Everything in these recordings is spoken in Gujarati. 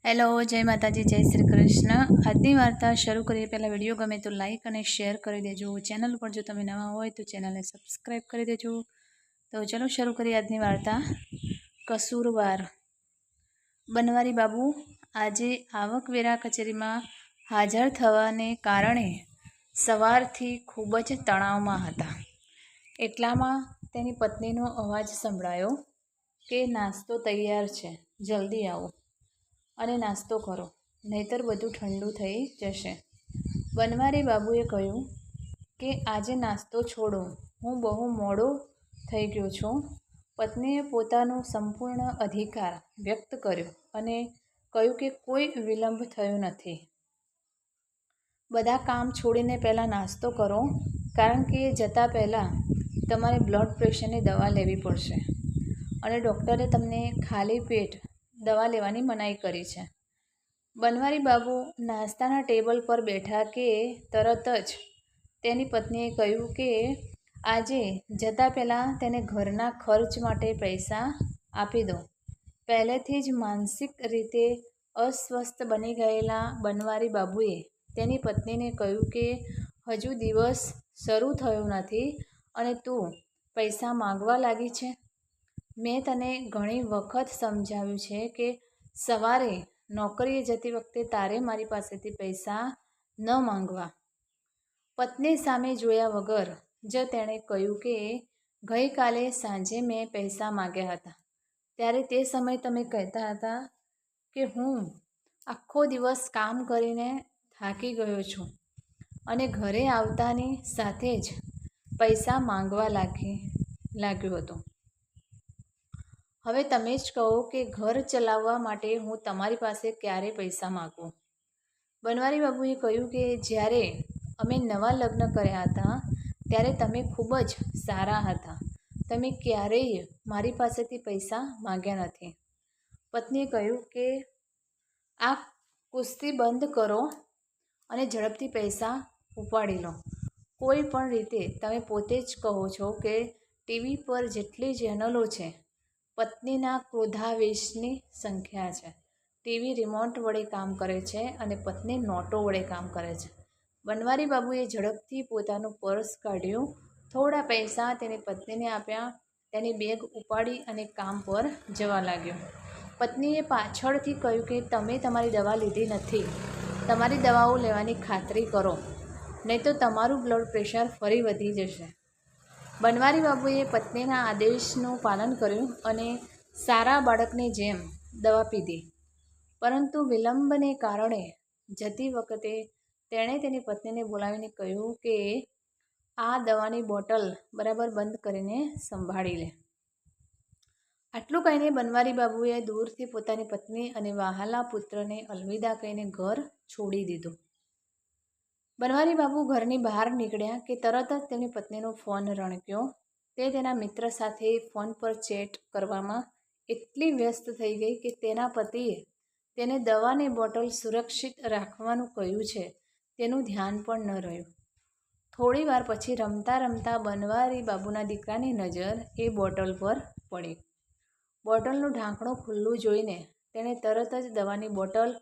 हेलो जय माताजी जय श्री कृष्ण। આજની વાર્તા શરૂ કરીએ પહેલાં વિડીયો ગમે તો લાઇક અને શેર કરી દેજો। ચેનલ પર જો તમે નવા હોય તો ચેનલને સબસ્ક્રાઈબ કરી દેજો। તો ચલો શરૂ કરીએ આજની વાર્તા। કસૂરવાર। बनवारी बाबू આજે આવકવેરા કચેરીમાં હાજર થવાને કારણે સવારથી ખૂબ જ તણાવમાં હતા। એટલામાં તેની પત્નીનો અવાજ સંભળાયો કે નાસ્તો તૈયાર છે, જલ્દી આવો અને નાસ્તો કરો, નહીતર બધું ઠંડુ થઈ જશે। बनवारी બાબુએ કહ્યું કે આજે નાસ્તો છોડો, હું બહુ મોડો થઈ ગયો છું। પત્નીએ પોતાનો સંપૂર્ણ અધિકાર વ્યક્ત કર્યો અને કહ્યું કે કોઈ વિલંબ થયો નથી। બધા કામ છોડીને પહેલાં નાસ્તો કરો, કારણ કે જતાં પહેલાં તમારે બ્લડ પ્રેશરની દવા લેવી પડશે અને ડૉક્ટરે તમને ખાલી પેટ દવા લેવાની મનાઈ કરી છે। बनवारी बाबू નાસ્તાના ટેબલ પર બેઠા કે તરત જ તેની પત્નીએ કહ્યું કે આજે જતાં પહેલાં તેને ઘરના ખર્ચ માટે પૈસા આપી દો। પહેલેથી જ માનસિક રીતે અસ્વસ્થ બની ગયેલા बनवारी બાબુએ તેની પત્નીને કહ્યું કે હજુ દિવસ શરૂ થયો નથી અને તું પૈસા માંગવા લાગી છે। મેં તને ઘણી વખત સમજાવ્યું છે કે સવારે નોકરીએ જતી વખતે તારે મારી પાસેથી પૈસા ન માંગવા। પત્ની સામે જોયા વગર જ તેણે કહ્યું કે ગઈકાલે સાંજે મેં પૈસા માંગ્યા હતા, ત્યારે તે સમયે તમે કહેતા હતા કે હું આખો દિવસ કામ કરીને થાકી ગયો છું અને ઘરે આવતાની સાથે જ પૈસા માંગવા લાગ્યો હતો। હવે તમે જ કહો કે ઘર ચલાવવા માટે હું તમારી પાસે ક્યારે પૈસા માગું। बनवारी બાબુએ કહ્યું કે જ્યારે અમે નવા લગ્ન કર્યા હતા ત્યારે તમે ખૂબ જ સારા હતા, તમે ક્યારેય મારી પાસેથી પૈસા માંગ્યા નથી। પત્નીએ કહ્યું કે આ કુસ્તી બંધ કરો અને ઝડપથી પૈસા ઉપાડી લો। કોઈ પણ રીતે તમે પોતે જ કહો છો કે ટીવી પર જેટલી ચેનલો છે, પત્નીના ક્રોધાવેશની સંખ્યા છે। ટીવી રિમોટ વડે કામ કરે છે અને પત્ની નોટો વડે કામ કરે છે। बनवारी બાબુએ ઝડપથી પોતાનું પર્સ કાઢ્યું, થોડા પૈસા તેની પત્નીને આપ્યા, તેની બેગ ઉપાડી અને કામ પર જવા લાગ્યો। પત્નીએ પાછળથી કહ્યું કે તમે તમારી દવા લીધી નથી, તમારી દવાઓ લેવાની ખાતરી કરો, નહીં તો તમારું બ્લડ પ્રેશર ફરી વધી જશે। बनवारी બાબુએ પત્નીના આદેશનું પાલન કર્યું અને સારા બાળકની જેમ દવા પીધી, પરંતુ વિલંબને કારણે જતી વખતે તેણે તેની પત્નીને બોલાવીને કહ્યું કે આ દવાની બોટલ બરાબર બંધ કરીને સંભાળી લે। આટલું કહીને बनवारी બાબુએ દૂરથી પોતાની પત્ની અને વહાલા પુત્રને અલવિદા કહીને ઘર છોડી દીધું। बनवारी બાબુ ઘરની બહાર નીકળ્યા કે તરત જ તેની પત્નીનો ફોન રણક્યો। તે તેના મિત્ર સાથે ફોન પર ચેટ કરવામાં એટલી વ્યસ્ત થઈ ગઈ કે તેના પતિએ તેને દવાની બોટલ સુરક્ષિત રાખવાનું કહ્યું છે તેનું ધ્યાન પણ ન રહ્યું। થોડી વાર પછી રમતા રમતા बनवारी બાબુના દીકરાની નજર એ બોટલ પર પડી। બોટલનું ઢાંકણું ખુલ્લું જોઈને તેણે તરત જ દવાની બોટલ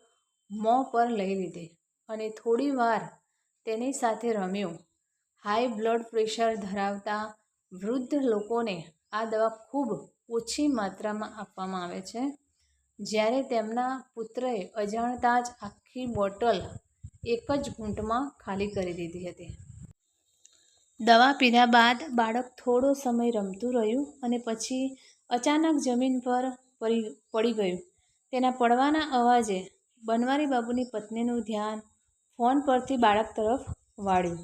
મોં પર લઈ લીધી અને થોડી વાર તેની સાથે રમ્યું। હાઈ બ્લડ પ્રેશર ધરાવતા વૃદ્ધ લોકોને આ દવા ખૂબ ઓછી માત્રામાં આપવામાં આવે છે, જ્યારે તેમના પુત્રએ અજાણતાં જ આખી બોટલ એક જ ઘૂંટમાં ખાલી કરી દીધી હતી। દવા પીધા બાદ બાળક થોડો સમય રમતું રહ્યું અને પછી અચાનક જમીન પર પડી ગયું। તેના પડવાના અવાજે बनवारी બાબુની પત્નીનું ધ્યાન ફોન પરથી બાળક તરફ વાળ્યું।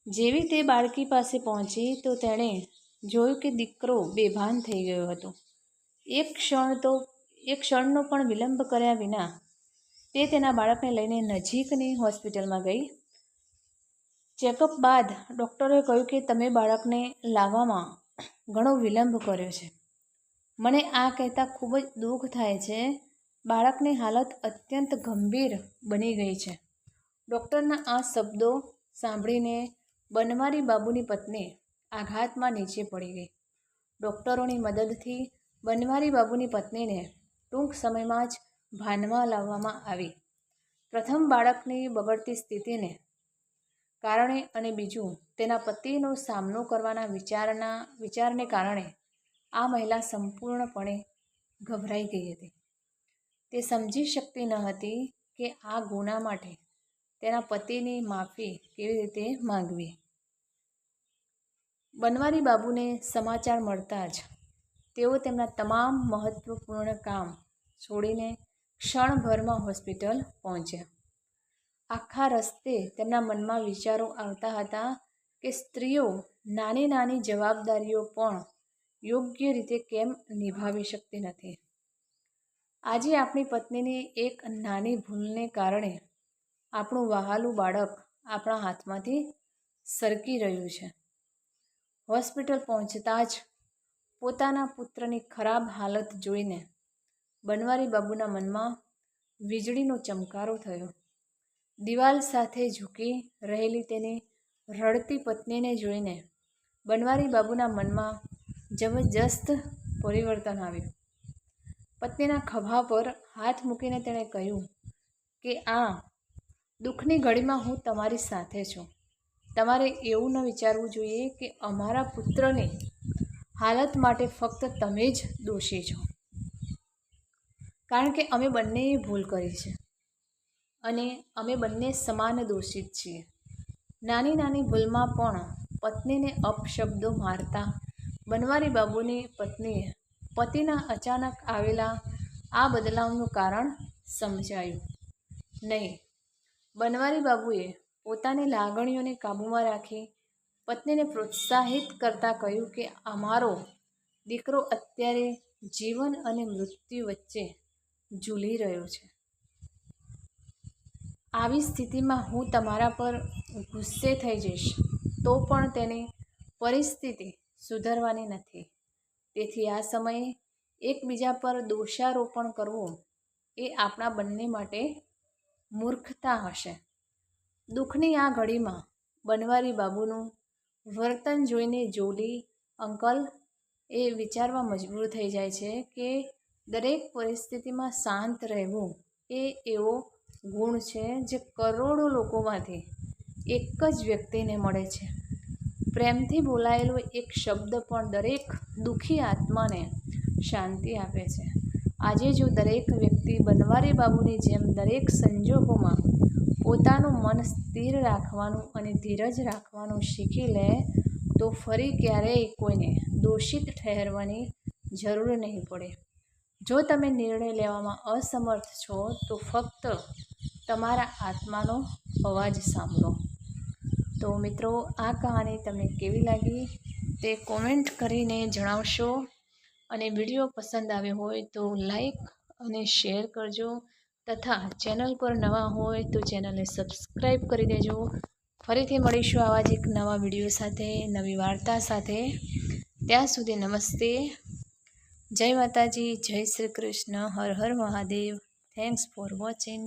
જેવી તે બાળકી પાસે પહોંચી તો તેણે જોયું કે દીકરો બેભાન થઈ ગયો હતો। એક ક્ષણનો પણ વિલંબ કર્યા વિના તે તેના બાળકને લઈને નજીકની હોસ્પિટલમાં ગઈ। ચેકઅપ બાદ ડૉક્ટરે કહ્યું કે તમે બાળકને લાવવામાં ઘણો વિલંબ કર્યો છે। મને આ કહેતા ખૂબ જ દુઃખ થાય છે, બાળકની હાલત અત્યંત ગંભીર બની ગઈ છે। ડૉક્ટરના આ શબ્દો સાંભળીને बनवारी બાબુની પત્ની આઘાતમાં નીચે પડી ગઈ। ડૉક્ટરોની મદદથી बनवारी બાબુની પત્નીને ટૂંક સમયમાં જ ભાનમાં લાવવામાં આવી. પ્રથમ બાળકની બગડતી સ્થિતિને કારણે અને બીજું તેના પતિનો સામનો કરવાના વિચારને કારણે આ મહિલા સંપૂર્ણપણે ગભરાઈ ગઈ હતી. તે સમજી શકતી ન હતી કે આ ગુના માટે તેના પતિની માફી કેવી રીતે માંગવી. બનવારી બાબુને સમાચાર મળતા જ તેઓ તેમના તમામ મહત્વપૂર્ણ કામ છોડીને ક્ષણભરમાં હોસ્પિટલ પહોંચ્યા. આખા રસ્તે તેમના મનમાં વિચારો આવતા હતા કે સ્ત્રીઓ નાની નાની જવાબદારીઓ પણ યોગ્ય રીતે કેમ નિભાવી શકતી નથી. આજે આપણી પત્નીની એક નાની ભૂલને કારણે આપણું વહાલું બાળક આપણા હાથમાંથી સરકી રહ્યું છે. હોસ્પિટલ પહોંચતા જ પોતાના પુત્રની ખરાબ હાલત જોઈને બનવારી બાબુના મનમાં વીજળીનો ચમકારો થયો. દિવાલ સાથે ઝૂકી રહેલી તેની રડતી પત્નીને જોઈને બનવારી બાબુના મનમાં જબરજસ્ત પરિવર્તન આવ્યું. પત્નીના ખભા પર હાથ મૂકીને તેણે કહ્યું કે આ દુઃખની ઘડીમાં હું તમારી સાથે છું. તમારે એવું ન વિચારવું જોઈએ કે અમારા પુત્રની હાલત માટે ફક્ત તમે જ દોષી છો, કારણ કે અમે બંનેએ ભૂલ કરી છે અને અમે બંને સમાન દોષિત છીએ. નાની નાની ભૂલમાં પણ પત્નીને અપશબ્દો મારતા બનવારી બાબુની પત્નીએ પતિના અચાનક આવેલા આ બદલાવનું કારણ સમજાયું નહીં. બનવારી બાબુએ પોતાની લાગણીઓને કાબૂમાં રાખી પત્નીને પ્રોત્સાહિત કરતાં કહ્યું કે અમારો દીકરો અત્યારે જીવન અને મૃત્યુ વચ્ચે ઝૂલી રહ્યો છે. આવી સ્થિતિમાં હું તમારા પર ગુસ્સે થઈ જઈશ તો પણ તેની પરિસ્થિતિ સુધરવાની નથી. તેથી આ સમયે એકબીજા પર દોષારોપણ કરવું એ આપણા બંને માટે મૂર્ખતા હશે. દુઃખની આ ઘડીમાં બનવારી બાબુનું વર્તન જોઈને જોલી અંકલ એ વિચારવા મજબૂર થઈ જાય છે કે દરેક પરિસ્થિતિમાં શાંત રહેવું એ એવો ગુણ છે જે કરોડો લોકોમાંથી એક જ વ્યક્તિને મળે છે. પ્રેમથી બોલાયેલો એક શબ્દ પણ દરેક દુઃખી આત્માને શાંતિ આપે છે. આજે જો દરેક વ્યક્તિ બનવારી બાબુની જેમ દરેક સંજોગોમાં પોતાનું મન સ્થિર રાખવાનું અને ધીરજ રાખવાનું શીખી લે તો ફરી ક્યારેય કોઈને દોષિત ઠહેરવાની જરૂર નહીં પડે. જો તમે નિર્ણય લેવામાં અસમર્થ છો તો ફક્ત તમારા આત્માનો અવાજ સાંભળો. તો મિત્રો, આ કહાની તમને કેવી લાગી તે કોમેન્ટ કરીને જણાવશો અને વિડીયો પસંદ આવ્યો હોય તો લાઈક અને શેર કરજો તથા ચેનલ પર નવા હોય તો ચેનલને સબસ્ક્રાઈબ કરી દેજો. ફરીથી મળીશું આવા જ એક નવા વિડીયો સાથે, નવી વાર્તા સાથે. ત્યાં સુધી નમસ્તે, જય માતાજી, જય શ્રી કૃષ્ણ, હર હર મહાદેવ. Thanks for watching.